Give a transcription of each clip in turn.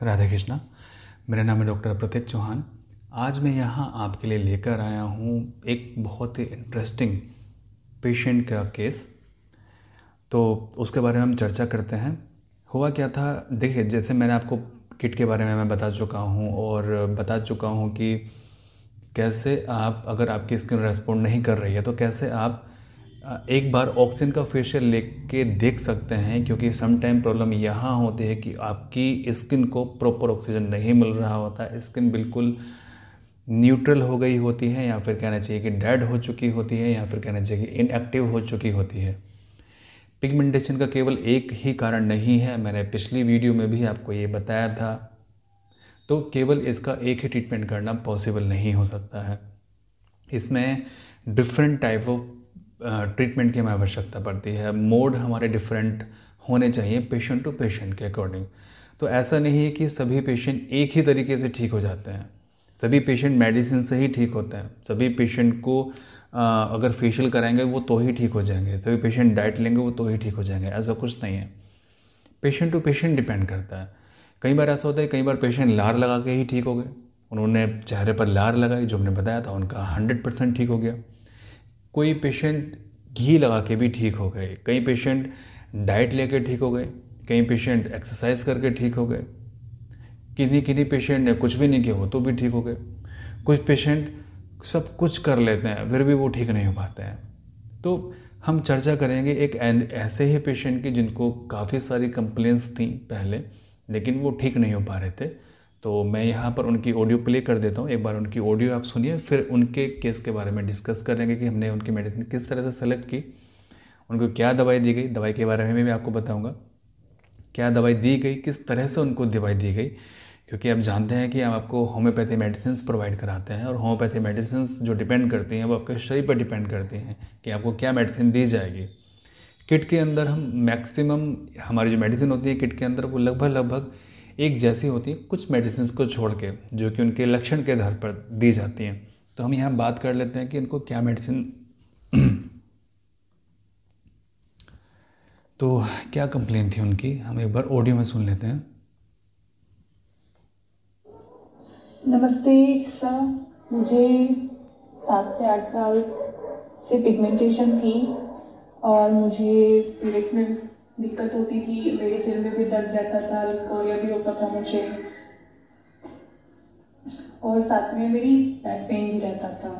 राधे कृष्णा। मेरा नाम है डॉक्टर प्रतीक चौहान। आज मैं यहाँ आपके लिए लेकर आया हूँ एक बहुत ही इंटरेस्टिंग पेशेंट का केस। तो उसके बारे में हम चर्चा करते हैं। हुआ क्या था, देखिए, जैसे मैंने आपको किट के बारे में मैं बता चुका हूँ और बता चुका हूँ कि कैसे आप, अगर आपकी स्किन रेस्पॉन्ड नहीं कर रही है तो कैसे आप एक बार ऑक्सीजन का फेशियल लेके देख सकते हैं, क्योंकि सम टाइम प्रॉब्लम यहाँ होती है कि आपकी स्किन को प्रॉपर ऑक्सीजन नहीं मिल रहा होता है। स्किन बिल्कुल न्यूट्रल हो गई होती है, या फिर कहना चाहिए कि डेड हो चुकी होती है, या फिर कहना चाहिए कि इनएक्टिव हो चुकी होती है। पिगमेंटेशन का केवल एक ही कारण नहीं है, मैंने पिछली वीडियो में भी आपको ये बताया था। तो केवल इसका एक ही ट्रीटमेंट करना पॉसिबल नहीं हो सकता है। इसमें डिफरेंट टाइप ऑफ ट्रीटमेंट की हमें आवश्यकता पड़ती है। मोड हमारे डिफरेंट होने चाहिए पेशेंट टू पेशेंट के अकॉर्डिंग। तो ऐसा नहीं है कि सभी पेशेंट एक ही तरीके से ठीक हो जाते हैं, सभी पेशेंट मेडिसिन से ही ठीक होते हैं, सभी पेशेंट को अगर फेशियल कराएंगे वो तो ही ठीक हो जाएंगे, सभी पेशेंट डाइट लेंगे वो तो ही ठीक हो जाएंगे, ऐसा कुछ नहीं है। पेशेंट टू पेशेंट डिपेंड करता है। कई बार ऐसा होता है, कई बार पेशेंट लार लगा के ही ठीक हो गए, उन्होंने चेहरे पर लार लगाई, जो हमने बताया था, उनका 100% ठीक हो गया। कोई पेशेंट घी लगा के भी ठीक हो गए, कई पेशेंट डाइट लेके ठीक हो गए, कई पेशेंट एक्सरसाइज करके ठीक हो गए, किन्हीं किन्हीं पेशेंट ने कुछ भी नहीं किया हो तो भी ठीक हो गए। कुछ पेशेंट सब कुछ कर लेते हैं फिर भी वो ठीक नहीं हो पाते हैं। तो हम चर्चा करेंगे एक ऐसे ही पेशेंट की जिनको काफ़ी सारी कंप्लेंट्स थी पहले, लेकिन वो ठीक नहीं हो पा रहे थे। तो मैं यहाँ पर उनकी ऑडियो प्ले कर देता हूँ, एक बार उनकी ऑडियो आप सुनिए, फिर उनके केस के बारे में डिस्कस करेंगे कि हमने उनकी मेडिसिन किस तरह से सेलेक्ट की, उनको क्या दवाई दी गई, दवाई के बारे में भी मैं आपको बताऊँगा क्या दवाई दी गई, किस तरह से उनको दवाई दी गई। क्योंकि आप जानते हैं कि हम आपको होम्योपैथी मेडिसिन प्रोवाइड कराते हैं, और होम्योपैथी मेडिसिन जो डिपेंड करती हैं वो आपके शरीर पर डिपेंड करती हैं कि आपको क्या मेडिसिन दी जाएगी। किट के अंदर हम मैक्सिमम, हमारी जो मेडिसिन होती है किट के अंदर, वो लगभग एक जैसी होती है, कुछ मेडिसिन को छोड़ के जो कि उनके लक्षण के आधार पर दी जाती हैं। तो हम यहाँ बात कर लेते हैं कि इनको क्या मेडिसिन तो क्या कंप्लेन थी उनकी, हम एक बार ऑडियो में सुन लेते हैं। नमस्ते सर, मुझे 7 से 8 साल से पिगमेंटेशन थी और मुझे पीरियड्स में दिक्कत होती थी, मेरे सिर में भी दर्द रहता था, लिकोरिया भी होता था मुझे, और साथ में मेरी बैक पेन भी रहता था।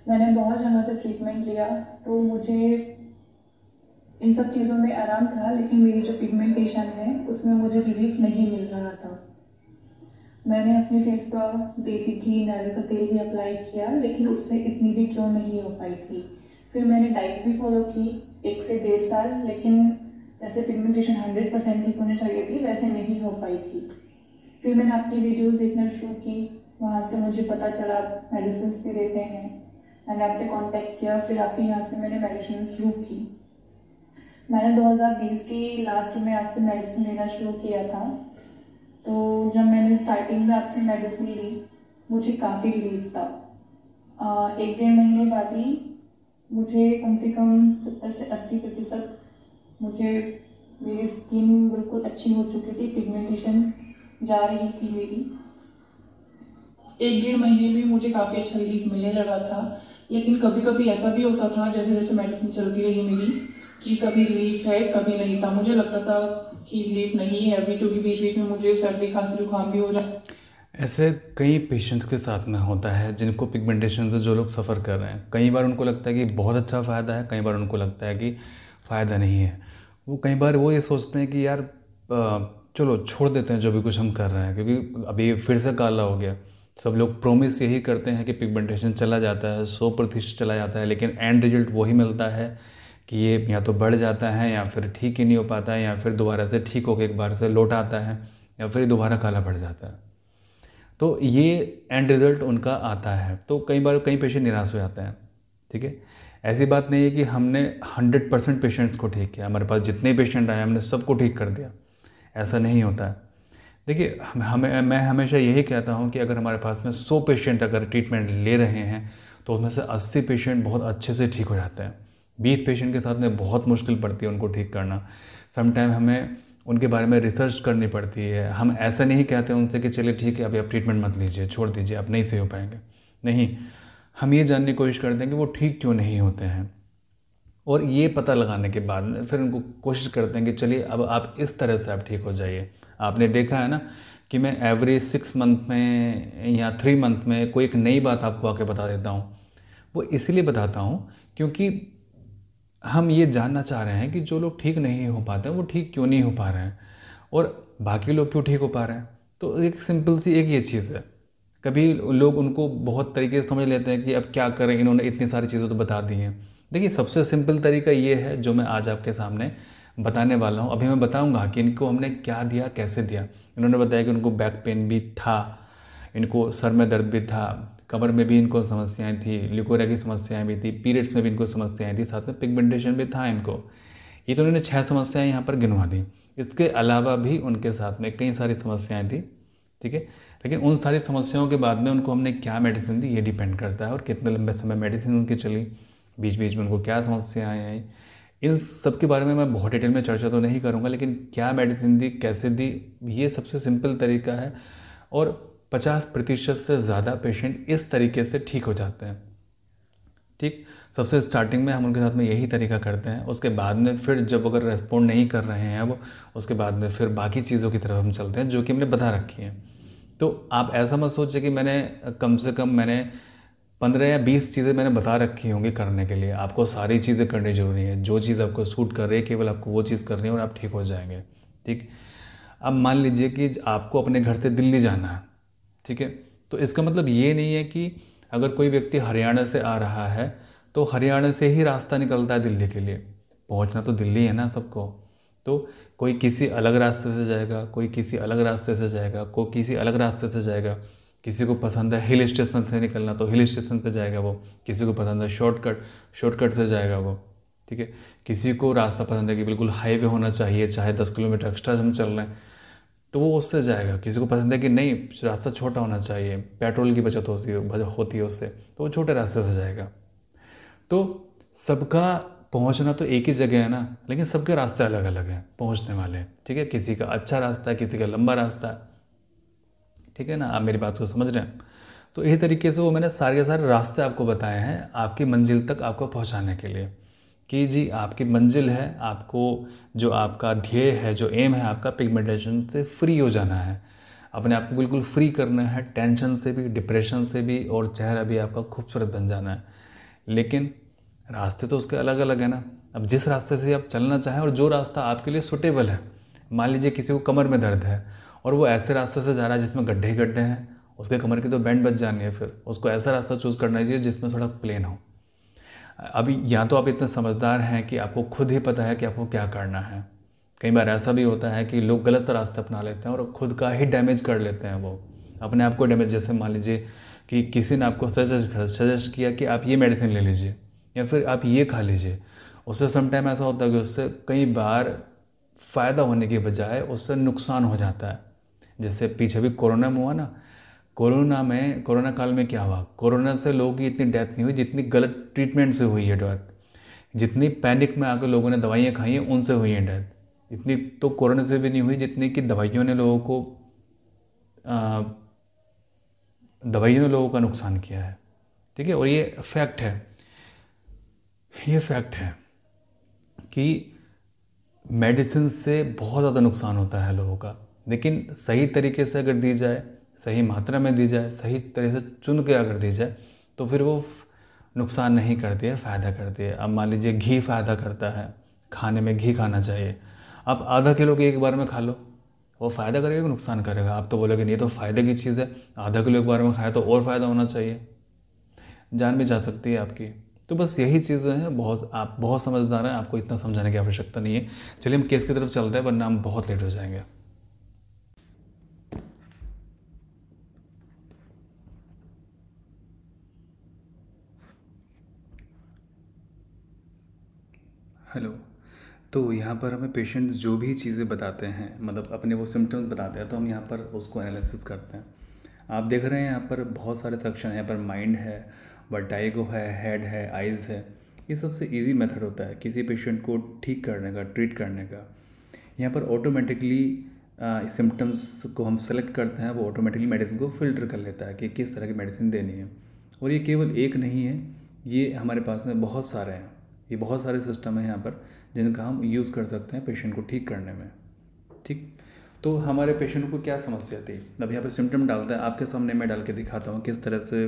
मैंने बहुत जगह से ट्रीटमेंट लिया तो मुझे इन सब चीज़ों में आराम था, लेकिन मेरी जो पिगमेंटेशन है उसमें मुझे रिलीफ नहीं मिल रहा था। मैंने अपने फेस पर देसी घी, नारियल का तेल भी अप्लाई किया, लेकिन उससे इतनी भी क्यों नहीं हो पाई थी। फिर मैंने डाइट भी फॉलो की 1 से 1.5 साल, लेकिन जैसे पिगमेंटेशन 100% ठीक होनी चाहिए थी वैसे नहीं हो पाई थी। फिर मैंने आपकी वीडियोस देखना शुरू की, वहाँ से मुझे पता चला मेडिसिन भी देते हैं। मैंने आपसे कांटेक्ट किया, फिर आपके यहाँ से मैंने मेडिसिन शुरू की। मैंने 2020 की लास्ट में आपसे मेडिसिन लेना शुरू किया था। तो जब मैंने स्टार्टिंग में आपसे मेडिसिन ली मुझे काफ़ी रिलीफ था। 1-1.5 महीने बाद ही मुझे कम से कम 70 से 80% मुझे मेरी स्किन बिल्कुल अच्छी हो चुकी थी, पिगमेंटेशन जा रही थी मेरी। 1-1.5 महीने में मुझे काफ़ी अच्छा रिलीफ मिलने लगा था। लेकिन कभी कभी ऐसा भी होता था, जैसे जैसे मेडिसिन चलती रही मेरी, कि कभी रिलीफ है कभी नहीं था। मुझे लगता था कि रिलीफ नहीं है अभी, क्योंकि बीच बीच में मुझे सर्दी खांसी जुकाम भी हो जाता। ऐसे कई पेशेंट्स के साथ में होता है जिनको पिगमेंटेशन से, जो लोग सफ़र कर रहे हैं, कई बार उनको लगता है कि बहुत अच्छा फ़ायदा है, कई बार उनको लगता है कि फ़ायदा नहीं है। वो कई बार वो ये सोचते हैं कि यार चलो छोड़ देते हैं जो भी कुछ हम कर रहे हैं, क्योंकि अभी फिर से काला हो गया। सब लोग प्रोमिस यही करते हैं कि पिगमेंटेशन चला जाता है, 100% चला जाता है, लेकिन एंड रिजल्ट वही मिलता है कि ये या तो बढ़ जाता है, या फिर ठीक ही नहीं हो पाता है, या फिर दोबारा से ठीक होकर एक बार से लौट आता है, या फिर दोबारा काला पड़ जाता है। तो ये एंड रिज़ल्ट उनका आता है। तो कई बार कई पेशेंट निराश हो जाते हैं। ठीक है, ऐसी बात नहीं है कि हमने 100% पेशेंट्स को ठीक किया, हमारे पास जितने पेशेंट आए हमने सबको ठीक कर दिया, ऐसा नहीं होता है। देखिए, मैं हमेशा यही कहता हूँ कि अगर हमारे पास में 100 पेशेंट अगर ट्रीटमेंट ले रहे हैं तो उसमें से 80 पेशेंट बहुत अच्छे से ठीक हो जाते हैं। 20 पेशेंट के साथ में बहुत मुश्किल पड़ती है उनको ठीक करना। समटाइम हमें उनके बारे में रिसर्च करनी पड़ती है। हम ऐसा नहीं कहते उनसे कि चलिए ठीक है अभी आप ट्रीटमेंट मत लीजिए, छोड़ दीजिए, आप नहीं सही हो पाएंगे। नहीं, हम ये जानने की कोशिश करते हैं कि वो ठीक क्यों नहीं होते हैं, और ये पता लगाने के बाद में फिर उनको कोशिश करते हैं कि चलिए अब आप इस तरह से आप ठीक हो जाइए। आपने देखा है ना कि मैं एवरी 6 मंथ में या 3 मंथ में कोई एक नई बात आपको आके बता देता हूँ। वो इसलिए बताता हूँ क्योंकि हम ये जानना चाह रहे हैं कि जो लोग ठीक नहीं हो पाते हैं वो ठीक क्यों नहीं हो पा रहे हैं, और बाकी लोग क्यों ठीक हो पा रहे हैं। तो एक सिंपल सी एक ये चीज़ है। कभी लोग उनको बहुत तरीके से समझ लेते हैं कि अब क्या करें, इन्होंने इतनी सारी चीज़ें तो बता दी हैं। देखिए सबसे सिंपल तरीका ये है जो मैं आज आपके सामने बताने वाला हूँ। अभी मैं बताऊँगा कि इनको हमने क्या दिया, कैसे दिया। इन्होंने बताया कि उनको बैक पेन भी था, इनको सर में दर्द भी था, कमर में भी इनको समस्याएं थी, लिकोरिया की समस्याएं भी थी, पीरियड्स में भी इनको समस्याएं थी, साथ में पिगमेंटेशन भी था इनको। ये तो उन्होंने 6 समस्याएं यहाँ पर गिनवा दी। इसके अलावा भी उनके साथ में कई सारी समस्याएं थी, ठीक है। लेकिन उन सारी समस्याओं के बाद में उनको हमने क्या मेडिसिन दी ये डिपेंड करता है, और कितने लंबे समय मेडिसिन उनकी चली, बीच बीच में उनको क्या समस्याएं आई। इन सब के बारे में मैं बहुत डिटेल में चर्चा तो नहीं करूँगा, लेकिन क्या मेडिसिन दी, कैसे दी, ये सबसे सिंपल तरीका है। और 50% से ज़्यादा पेशेंट इस तरीके से ठीक हो जाते हैं। ठीक, सबसे स्टार्टिंग में हम उनके साथ में यही तरीका करते हैं। उसके बाद में फिर जब अगर रेस्पॉन्ड नहीं कर रहे हैं वो, उसके बाद में फिर बाकी चीज़ों की तरफ हम चलते हैं जो कि हमने बता रखी हैं। तो आप ऐसा मत सोचिए कि मैंने कम से कम 15 या 20 चीज़ें मैंने बता रखी होंगी करने के लिए। आपको सारी चीज़ें करनी जरूरी है। जो चीज़ आपको सूट कर रही है केवल आपको वो चीज़ करनी है और आप ठीक हो जाएंगे। ठीक, अब मान लीजिए कि आपको अपने घर से दिल्ली जाना है, ठीक है। तो इसका मतलब ये नहीं है कि अगर कोई व्यक्ति हरियाणा से आ रहा है तो हरियाणा से ही रास्ता निकलता है दिल्ली के लिए। पहुंचना तो दिल्ली है ना सबको। तो कोई किसी अलग रास्ते से जाएगा, कोई किसी अलग रास्ते से जाएगा, कोई किसी अलग रास्ते से जाएगा। किसी को पसंद है हिल स्टेशन से निकलना तो हिल स्टेशन पे जाएगा वो। किसी को पसंद है शॉर्टकट से जाएगा वो, ठीक है। किसी को रास्ता पसंद है कि बिल्कुल हाईवे होना चाहिए, चाहे 10 किलोमीटर एक्स्ट्रा हम चल रहे हैं तो वो उससे जाएगा। किसी को पसंद है कि नहीं रास्ता छोटा होना चाहिए, पेट्रोल की बचत होती है उससे, तो वो छोटे रास्ते से जाएगा। तो सबका पहुंचना तो एक ही जगह है ना, लेकिन सबके रास्ते अलग अलग हैं पहुंचने वाले, ठीक है। किसी का अच्छा रास्ता है, किसी का लंबा रास्ता है, ठीक है ना। आप मेरी बात को समझ रहे हैं। तो इसी तरीके से वो मैंने सारे के सारे रास्ते आपको बताए हैं आपकी मंजिल तक आपको पहुंचाने के लिए, कि जी आपकी मंजिल है, आपको जो आपका ध्येय है, जो एम है आपका, पिगमेंटेशन से फ्री हो जाना है, अपने आप को बिल्कुल फ्री करना है, टेंशन से भी, डिप्रेशन से भी, और चेहरा भी आपका खूबसूरत बन जाना है। लेकिन रास्ते तो उसके अलग अलग है ना। अब जिस रास्ते से आप चलना चाहें और जो रास्ता आपके लिए सूटेबल है। मान लीजिए किसी को कमर में दर्द है और वो ऐसे रास्ते से जा रहा है जिसमें गड्ढे गड्ढे हैं, उसके कमर की तो बैंड बच जानी है। फिर उसको ऐसा रास्ता चूज़ करना चाहिए जिसमें थोड़ा प्लेन हो। अभी या तो आप इतने समझदार हैं कि आपको खुद ही पता है कि आपको क्या करना है। कई बार ऐसा भी होता है कि लोग गलत रास्ता अपना लेते हैं और खुद का ही डैमेज कर लेते हैं, वो अपने आप को डैमेज। जैसे मान लीजिए कि किसी ने आपको सजेस्ट किया कि आप ये मेडिसिन ले लीजिए या फिर आप ये खा लीजिए। उससे समटाइम ऐसा होता है कि उससे कई बार फ़ायदा होने के बजाय उससे नुकसान हो जाता है। जैसे पीछे भी कोरोना में हुआ ना। कोरोना काल में क्या हुआ, कोरोना से लोगों की इतनी डेथ नहीं हुई जितनी गलत ट्रीटमेंट से हुई है डेथ। जितनी पैनिक में आकर लोगों ने दवाइयाँ खाई हैं उनसे हुई है डेथ। इतनी तो कोरोना से भी नहीं हुई जितनी कि दवाइयों ने लोगों का नुकसान किया है, ठीक है। और ये फैक्ट है कि मेडिसिन से बहुत ज़्यादा नुकसान होता है लोगों का। लेकिन सही तरीके से अगर दी जाए, सही मात्रा में दी जाए, सही तरह से चुन के अगर दी जाए तो फिर वो नुकसान नहीं करती है, फ़ायदा करती है। अब मान लीजिए घी फ़ायदा करता है, खाने में घी खाना चाहिए। आप आधा किलो की एक बार में खा लो, वो फ़ायदा करेगा कि नुकसान करेगा। आप तो बोलोगे नहीं तो फ़ायदे की चीज़ है, आधा किलो एक बार में खाया तो और फ़ायदा होना चाहिए, जान भी जा सकती है आपकी। तो बस यही चीज़ें हैं। आप बहुत समझदार हैं, आपको इतना समझाने की आवश्यकता नहीं है। चलिए हम केस की तरफ चलते हैं वरना हम बहुत लेट हो जाएंगे। हेलो। तो यहाँ पर हमें पेशेंट्स जो भी चीज़ें बताते हैं, मतलब अपने वो सिम्टम्स बताते हैं, तो हम यहाँ पर उसको एनालिसिस करते हैं। आप देख रहे हैं यहाँ पर बहुत सारे सेक्शन हैं। यहाँ पर माइंड है, वर्टाइगो है, हेड है, आइज़ है। ये सबसे इजी मेथड होता है किसी पेशेंट को ठीक करने का, ट्रीट करने का। यहाँ पर ऑटोमेटिकली सिम्टम्स को हम सेलेक्ट करते हैं, वो ऑटोमेटिकली मेडिसिन को फ़िल्टर कर लेता है कि किस तरह की मेडिसिन देनी है। और ये केवल एक नहीं है, ये हमारे पास में बहुत सारे हैं, ये बहुत सारे सिस्टम हैं यहाँ पर जिनका हम यूज़ कर सकते हैं पेशेंट को ठीक करने में। ठीक, तो हमारे पेशेंट को क्या समस्या थी, अब यहाँ पे सिम्टम डालते हैं, आपके सामने मैं डाल के दिखाता हूँ किस तरह से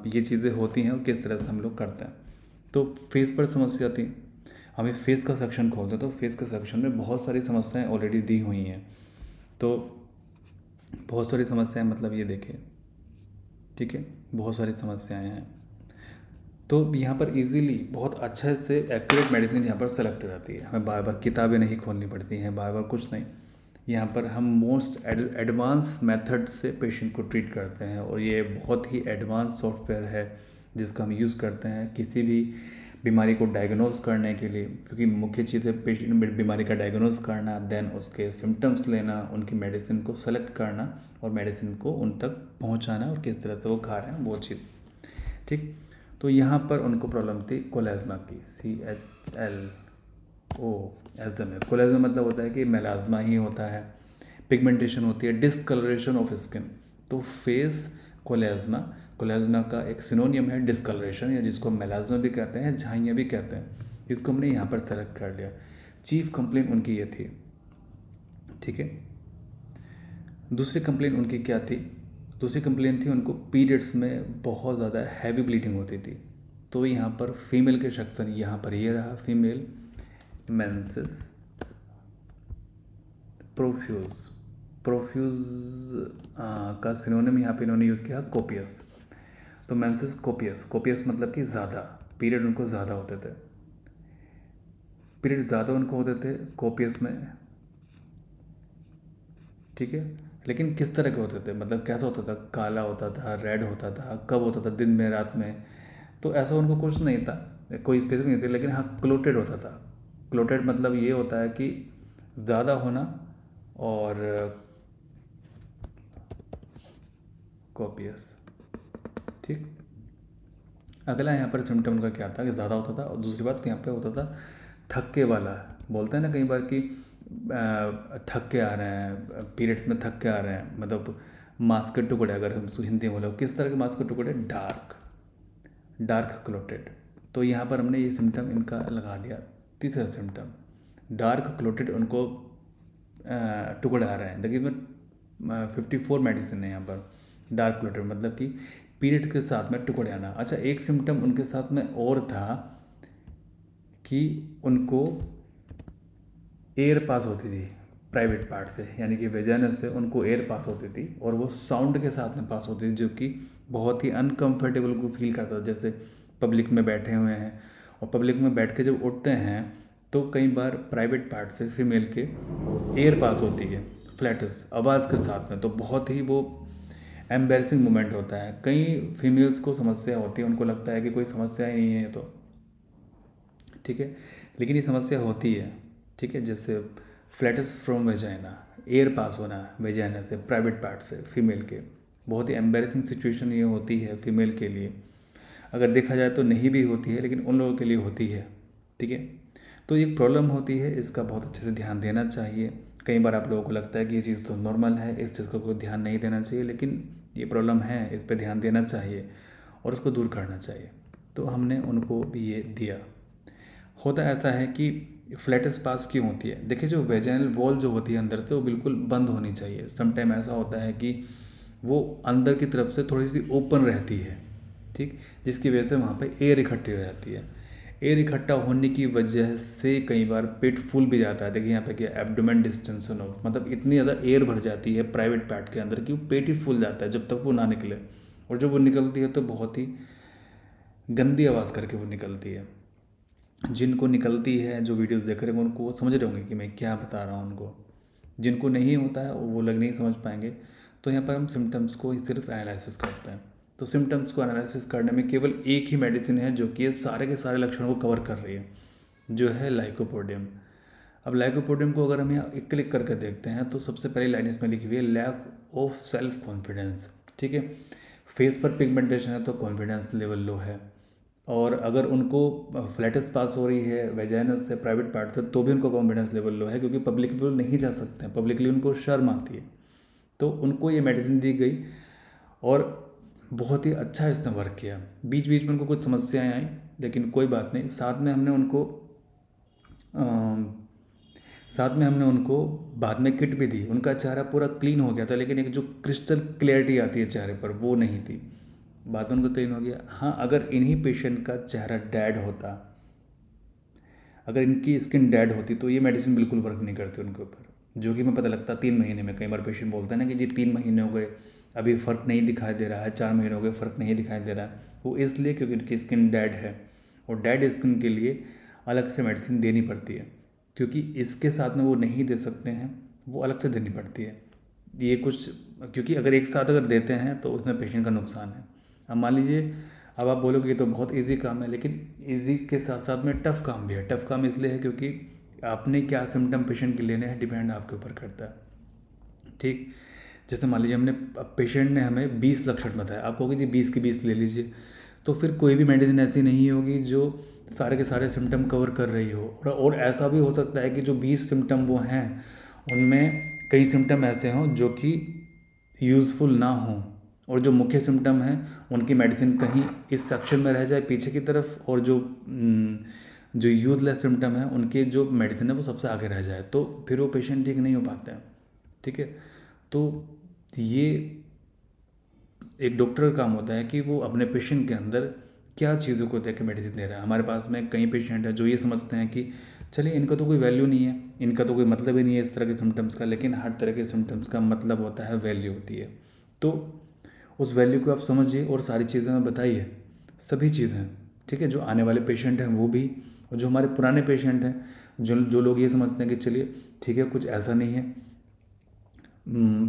ये चीज़ें होती हैं और किस तरह से हम लोग करते हैं। तो फेस पर समस्या थी, हमें फेस का सेक्शन खोलते हैं तो फेस के सेक्शन में बहुत सारी समस्याएं ऑलरेडी दी हुई हैं। तो बहुत सारी समस्याएं मतलब ये देखिए, ठीक है, बहुत सारी समस्याएं हैं। तो यहाँ पर इजीली बहुत अच्छे से एक्यूरेट मेडिसिन यहाँ पर सेलेक्ट हो जाती है, हमें बार बार किताबें नहीं खोलनी पड़ती हैं, बार बार कुछ नहीं। यहाँ पर हम मोस्ट एडवांस मेथड से पेशेंट को ट्रीट करते हैं और ये बहुत ही एडवांस सॉफ्टवेयर है जिसका हम यूज़ करते हैं किसी भी बीमारी को डायग्नोस करने के लिए, क्योंकि मुख्य चीज़ है पेशेंट बीमारी का डायग्नोस करना, देन उसके सिम्टम्स लेना, उनकी मेडिसिन को सेलेक्ट करना और मेडिसिन को उन तक पहुंचाना और किस तरह से वो खा रहे हैं वो चीज़। ठीक, तो यहाँ पर उनको प्रॉब्लम थी कोलेज़्मा की, CHLOSMA। कोलेज़्मा मतलब होता है कि मेलाज़्मा ही होता है, पिगमेंटेशन होती है, डिस्कलरेशन ऑफ स्किन। तो फेस कोलेज़्मा, कोलेज़्मा का एक सिनोनियम है डिस्कलरेशन, या जिसको मेलाज़्मा भी कहते हैं, झाइयाँ भी कहते हैं। इसको हमने यहाँ पर सेलेक्ट कर लिया। चीफ कंप्लेंट उनकी ये थी, ठीक है। दूसरी कंप्लेंट उनकी क्या थी, दूसरी कंप्लेंट थी उनको पीरियड्स में बहुत ज़्यादा हैवी ब्लीडिंग होती थी। तो यहाँ पर फीमेल के सेक्शन, यहाँ पर ये रहा फीमेल मेंसेस प्रोफ्यूज का सिनोनिम यहाँ पे इन्होंने यूज़ किया कोपियस। तो मेंसेस कोपियस मतलब कि ज़्यादा, पीरियड उनको ज़्यादा होते थे, पीरियड ज़्यादा उनको होते थे कोपियस में, ठीक है। लेकिन किस तरह के होते थे, मतलब कैसा होता था, काला होता था, रेड होता था, कब होता था, दिन में रात में, तो ऐसा उनको कुछ नहीं था, कोई स्पेसिफिक नहीं थी। लेकिन हाँ क्लोटेड होता था। क्लोटेड मतलब ये होता है कि ज़्यादा होना और कॉपियस, ठीक। अगला यहाँ पर सिम्टम उनका क्या था कि ज़्यादा होता था, और दूसरी बात यहाँ पे होता था थक्के वाला। बोलते हैं ना कई बार कि थक के आ रहे हैं, पीरियड्स में थक के आ रहे हैं, मतलब मांस के टुकड़े, अगर हम हिंदी में बोले किस तरह के मांस के टुकड़े, डार्क क्लोटेड। तो यहाँ पर हमने ये सिम्टम इनका लगा दिया। तीसरा सिम्टम डार्क क्लोटेड, उनको टुकड़े आ रहे हैं। देखिए इसमें 54 मेडिसिन है यहाँ पर। डार्क क्लोटेड मतलब कि पीरियड के साथ में टुकड़े आना। अच्छा, एक सिम्टम उनके साथ में और था कि उनको एयर पास होती थी प्राइवेट पार्ट से, यानी कि वेजाइना से उनको एयर पास होती थी और वो साउंड के साथ में पास होती थी, जो कि बहुत ही अनकंफर्टेबल को फील करता था। जैसे पब्लिक में बैठे हुए हैं और पब्लिक में बैठ के जब उठते हैं तो कई बार प्राइवेट पार्ट से फीमेल के एयर पास होती है फ्लैटस आवाज़ के साथ में, तो बहुत ही वो एम्बैरसिंग मोमेंट होता है। कई फीमेल्स को समस्या होती है, उनको लगता है कि कोई समस्या ही नहीं है, तो ठीक है, लेकिन ये समस्या होती है, ठीक है। जैसे flats from vagina, air pass होना वेजाइना से प्राइवेट पार्ट से फीमेल के, बहुत ही एम्बैरसिंग सिचुएशन ये होती है फीमेल के लिए। अगर देखा जाए तो नहीं भी होती है, लेकिन उन लोगों के लिए होती है, ठीक है। तो एक प्रॉब्लम होती है, इसका बहुत अच्छे से ध्यान देना चाहिए। कई बार आप लोगों को लगता है कि ये चीज़ तो नॉर्मल है, इस चीज़ को कोई ध्यान नहीं देना चाहिए, लेकिन ये प्रॉब्लम है, इस पर ध्यान देना चाहिए और उसको दूर करना चाहिए। तो हमने उनको भी ये दिया। होता ऐसा है कि फ्लैटस पास क्यों होती है, देखिए जो वेजाइनल वॉल जो होती है अंदर से, वो बिल्कुल बंद होनी चाहिए। समटाइम ऐसा होता है कि वो अंदर की तरफ से थोड़ी सी ओपन रहती है, ठीक, जिसकी वजह से वहाँ पे एयर इकट्ठी हो जाती है। एयर इकट्ठा होने की वजह से कई बार पेट फूल भी जाता है। देखिए यहाँ पे क्या, एब्डोमेन डिस्टेंशन हो, मतलब इतनी ज़्यादा एयर भर जाती है प्राइवेट पार्ट के अंदर कि वो पेट ही फूल जाता है जब तक वो ना निकले, और जब वो निकलती है तो बहुत ही गंदी आवाज़ करके वो निकलती है। जिनको निकलती है, जो वीडियोस देख रहे हैं उनको वो समझ रहे होंगे कि मैं क्या बता रहा हूँ उनको। जिनको नहीं होता है वो लोग नहीं समझ पाएंगे। तो यहाँ पर हम सिम्टम्स को ही सिर्फ एनालिसिस करते हैं। तो सिम्टम्स को एनालिसिस करने में केवल एक ही मेडिसिन है जो कि ये सारे के सारे लक्षणों को कवर कर रही है, जो है लाइकोपोडियम। अब लाइकोपोडियम को अगर हम यहाँ एक क्लिक करके देखते हैं तो सबसे पहली लाइन इसमें लिखी हुई है लैक ऑफ सेल्फ कॉन्फिडेंस, ठीक है। फेस पर पिगमेंटेशन है तो कॉन्फिडेंस लेवल लो है, और अगर उनको फ्लैटस पास हो रही है वेजाइनस से, प्राइवेट पार्ट से, तो भी उनको कॉन्फिडेंस लेवल लो है, क्योंकि पब्लिक वो नहीं जा सकते हैं, पब्लिकली उनको शर्म आती है। तो उनको ये मेडिसिन दी गई और बहुत ही अच्छा इसने वर्क किया। बीच बीच में उनको कुछ समस्याएं आई, लेकिन कोई बात नहीं। साथ में हमने उनको बाद में किट भी दी। उनका चेहरा पूरा क्लीन हो गया था, लेकिन एक जो क्रिस्टल क्लियरिटी आती है चेहरे पर, वो नहीं थी। बाद में उनको क्लीन हो गया। हाँ, अगर इन्हीं पेशेंट का चेहरा डेड होता, अगर इनकी स्किन डेड होती, तो ये मेडिसिन बिल्कुल वर्क नहीं करती उनके ऊपर, जो कि हमें पता लगता 3 महीने में। कई बार पेशेंट बोलते हैं ना कि जी 3 महीने हो गए, अभी फ़र्क नहीं दिखाई दे रहा है, 4 महीने हो गए, फ़र्क नहीं दिखाई दे रहा है। वो इसलिए क्योंकि उनकी स्किन डेड है, और डेड स्किन के लिए अलग से मेडिसिन देनी पड़ती है, क्योंकि इसके साथ में वो नहीं दे सकते हैं, वो अलग से देनी पड़ती है। ये कुछ, क्योंकि अगर एक साथ अगर देते हैं तो उसमें पेशेंट का नुकसान है। अब मान लीजिए, अब आप बोलोगे ये तो बहुत इजी काम है, लेकिन इजी के साथ साथ में टफ़ काम भी है। टफ़ काम इसलिए है क्योंकि आपने क्या सिम्टम पेशेंट के लेने हैं, डिपेंड आपके ऊपर करता है। ठीक, जैसे मान लीजिए पेशेंट ने हमें 20 लक्षण बताया, आप कहोगे जी 20 की 20 ले लीजिए, तो फिर कोई भी मेडिसिन ऐसी नहीं होगी जो सारे के सारे सिम्टम कवर कर रही हो। और ऐसा भी हो सकता है कि जो 20 सिम्टम वो हैं, उनमें कई सिम्टम ऐसे हों जो कि यूज़फुल ना हों, और जो मुख्य सिम्टम हैं उनकी मेडिसिन कहीं इस सेक्शन में रह जाए पीछे की तरफ, और जो यूजलेस सिम्टम है उनके जो मेडिसिन है वो सबसे आगे रह जाए, तो फिर वो पेशेंट ठीक नहीं हो पाते हैं। ठीक है, तो ये एक डॉक्टर का काम होता है कि वो अपने पेशेंट के अंदर क्या चीज़ों को देख के मेडिसिन दे रहा है। हमारे पास में कई पेशेंट हैं जो ये समझते हैं कि चलिए इनका तो कोई वैल्यू नहीं है, इनका तो कोई मतलब ही नहीं है इस तरह के सिम्टम्स का, लेकिन हर तरह के सिम्टम्स का मतलब होता है, वैल्यू होती है। तो उस वैल्यू को आप समझिए और सारी चीज़ें में बताइए, सभी चीज़ें। ठीक है, जो आने वाले पेशेंट हैं वो भी, और जो हमारे पुराने पेशेंट हैं, जो लोग ये समझते हैं कि चलिए ठीक है कुछ ऐसा नहीं है,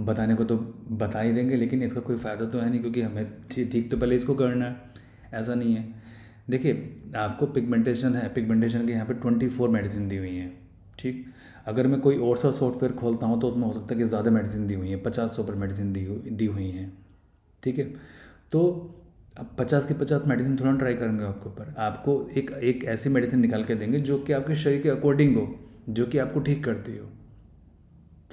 बताने को तो बता ही देंगे, लेकिन इसका कोई फ़ायदा तो है नहीं, क्योंकि हमें ठीक तो पहले इसको करना है। ऐसा नहीं है। देखिए, आपको पिगमेंटेशन है, पिगमेंटेशन के यहाँ पे 24 मेडिसिन दी हुई हैं। ठीक, अगर मैं कोई और सा सॉफ्टवेयर खोलता हूँ तो उसमें हो सकता है कि ज़्यादा मेडिसिन दी हुई हैं, 50 ऊपर मेडिसिन दी हुई हैं। ठीक है, तो अब 50 की 50 मेडिसिन थोड़ा ट्राई करेंगे आपके ऊपर। आपको एक ऐसी मेडिसिन निकाल के देंगे जो कि आपके शरीर के अकॉर्डिंग हो, जो कि आपको ठीक करती हो।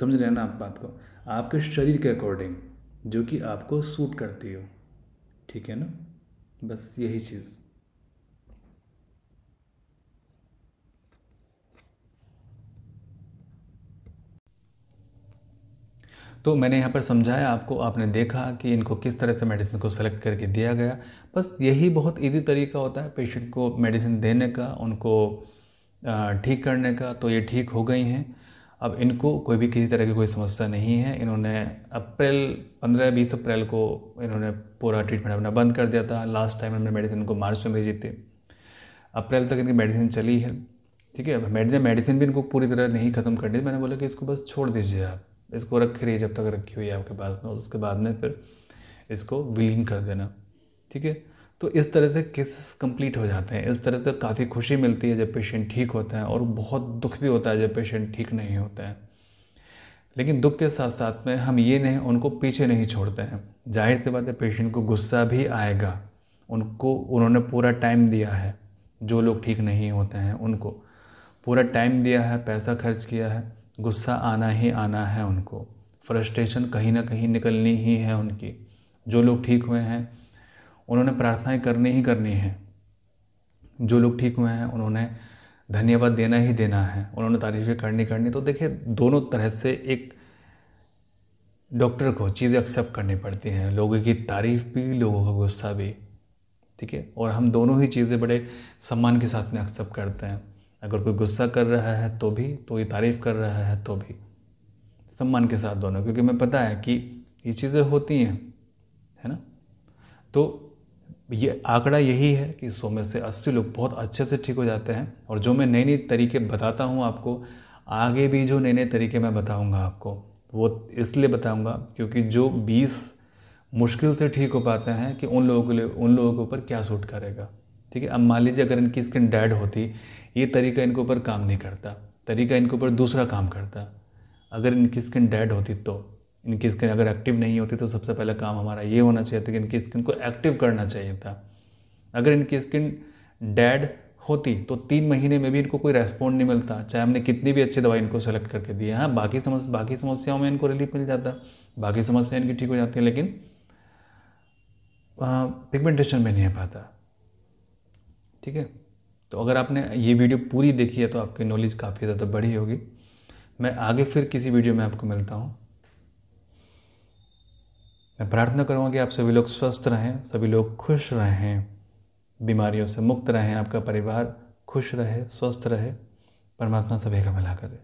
समझ रहे हैं ना आप बात को, आपके शरीर के अकॉर्डिंग, जो कि आपको सूट करती हो। ठीक है ना, बस यही चीज़। तो मैंने यहाँ पर समझाया आपको, आपने देखा कि इनको किस तरह से मेडिसिन को सेलेक्ट करके दिया गया। बस यही बहुत इजी तरीका होता है पेशेंट को मेडिसिन देने का, उनको ठीक करने का। तो ये ठीक हो गई हैं, अब इनको कोई भी किसी तरह की कोई समस्या नहीं है। इन्होंने 15-20 अप्रैल को इन्होंने पूरा ट्रीटमेंट अपना बंद कर दिया था। लास्ट टाइम हमने मेडिसिन इनको मार्च में भेजी थी, अप्रैल तक इनकी मेडिसिन चली है। ठीक है, मेडिसिन भी इनको पूरी तरह नहीं ख़त्म करनी थी। मैंने बोला कि इसको बस छोड़ दीजिए, आप इसको रखी रहिए जब तक रखी हुई है आपके पास में, उसके बाद में फिर इसको विलीन कर देना। ठीक है, तो इस तरह से केसेस कंप्लीट हो जाते हैं। इस तरह से काफ़ी खुशी मिलती है जब पेशेंट ठीक होता है, और बहुत दुख भी होता है जब पेशेंट ठीक नहीं होते हैं। लेकिन दुख के साथ साथ में हम ये नहीं, उनको पीछे नहीं छोड़ते हैं। जाहिर सी बात है पेशेंट को गुस्सा भी आएगा, उन्होंने पूरा टाइम दिया है। जो लोग ठीक नहीं होते हैं उनको पूरा टाइम दिया है, पैसा खर्च किया है, गुस्सा आना ही आना है उनको, फ्रस्ट्रेशन कहीं ना कहीं निकलनी ही है उनकी। जो लोग ठीक हुए हैं उन्होंने प्रार्थनाएं करनी ही करनी है। जो लोग ठीक हुए हैं उन्होंने धन्यवाद देना ही देना है, उन्होंने तारीफ़ें करनी। तो देखिए, दोनों तरह से एक डॉक्टर को चीज़ें एक्सेप्ट करनी पड़ती हैं, लोगों की तारीफ़ भी, लोगों का गुस्सा भी। ठीक है, और हम दोनों ही चीज़ें बड़े सम्मान के साथ में एक्सेप्ट करते हैं। अगर कोई गुस्सा कर रहा है तो भी, तो ये तारीफ़ कर रहा है तो भी, सम्मान के साथ दोनों, क्योंकि हमें पता है कि ये चीज़ें होती हैं, है ना। तो ये आंकड़ा यही है कि 100 में से 80 लोग बहुत अच्छे से ठीक हो जाते हैं। और जो मैं नए नए तरीके बताता हूँ आपको, आगे भी जो नए नए तरीके मैं बताऊँगा आपको, वो इसलिए बताऊँगा क्योंकि जो 20 मुश्किल से ठीक हो पाते हैं कि उन लोगों के ऊपर क्या सूट करेगा। ठीक है, अब मान लीजिए अगर इनकी स्किन डेड होती, ये तरीका इनके ऊपर काम नहीं करता, तरीका इनके ऊपर दूसरा काम करता। अगर इनकी स्किन डेड होती, तो इनकी स्किन अगर एक्टिव नहीं होती, तो सबसे पहला काम हमारा ये होना चाहिए था कि इनकी स्किन को एक्टिव करना चाहिए था। अगर इनकी स्किन डेड होती तो 3 महीने में भी इनको कोई रेस्पॉन्ड नहीं मिलता, चाहे हमने कितनी भी अच्छी दवाई इनको सेलेक्ट करके दी है। हाँ, बाकी समस्याओं में इनको रिलीफ मिल जाता, बाकी समस्या इनकी ठीक हो जाती है, लेकिन पिगमेंटेशन में नहीं आ पाता। ठीक है, तो अगर आपने ये वीडियो पूरी देखी है तो आपकी नॉलेज काफ़ी ज़्यादा बड़ी होगी। मैं आगे फिर किसी वीडियो में आपको मिलता हूँ। मैं प्रार्थना करूँगा कि आप सभी लोग स्वस्थ रहें, सभी लोग खुश रहें, बीमारियों से मुक्त रहें, आपका परिवार खुश रहे, स्वस्थ रहे, परमात्मा सभी का भला करे।